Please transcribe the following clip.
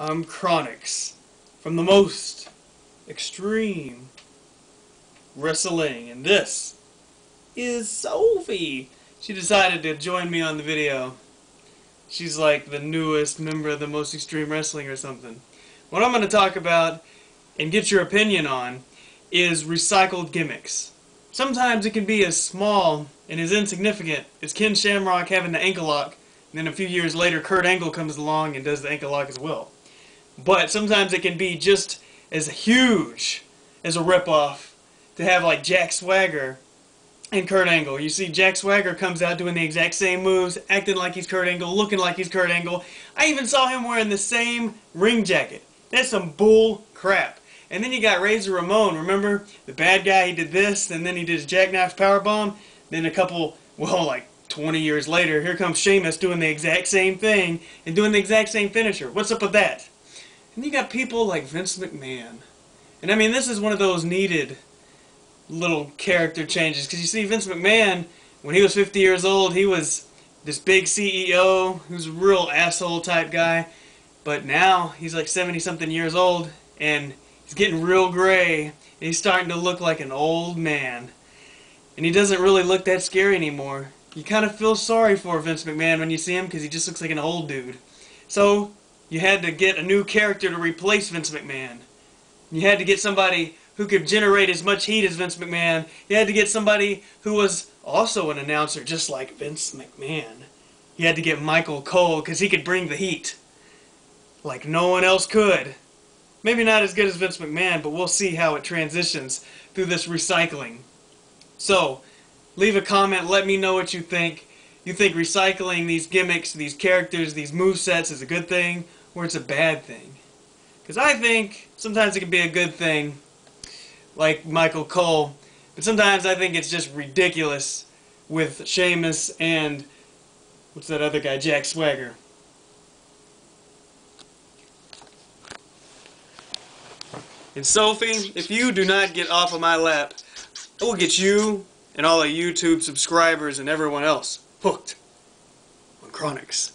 I'm Chronix from the most extreme wrestling, and this is Sophie. She decided to join me on the video. She's like the newest member of the most extreme wrestling or something. What I'm going to talk about and get your opinion on is recycled gimmicks. Sometimes it can be as small and as insignificant as Ken Shamrock having the ankle lock, and then a few years later Kurt Angle comes along and does the ankle lock as well. But sometimes it can be just as huge as a ripoff to have like Jack Swagger and Kurt Angle. You see Jack Swagger comes out doing the exact same moves, acting like he's Kurt Angle, looking like he's Kurt Angle. I even saw him wearing the same ring jacket. That's some bull crap. And then you got Razor Ramon, remember? The bad guy, he did this, and then he did his jackknife powerbomb. Then a couple, well, like 20 years later, here comes Sheamus doing the exact same thing and doing the exact same finisher. What's up with that? And you got people like Vince McMahon. And I mean, this is one of those needed little character changes. Because you see, Vince McMahon, when he was 50 years old, he was this big CEO. He was a real asshole type guy. But now, he's like 70-something years old, and he's getting real gray. And he's starting to look like an old man. And he doesn't really look that scary anymore. You kind of feel sorry for Vince McMahon when you see him, because he just looks like an old dude. So you had to get a new character to replace Vince McMahon. You had to get somebody who could generate as much heat as Vince McMahon. You had to get somebody who was also an announcer just like Vince McMahon. You had to get Michael Cole because he could bring the heat like no one else could. Maybe not as good as Vince McMahon, but we'll see how it transitions through this recycling. So, leave a comment, let me know what you think. You think recycling these gimmicks, these characters, these movesets is a good thing, or it's a bad thing? Because I think sometimes it can be a good thing, like Michael Cole, but sometimes I think it's just ridiculous with Sheamus and, what's that other guy, Jack Swagger. And Sophie, if you do not get off of my lap, I will get you and all the YouTube subscribers and everyone else hooked on Chronix.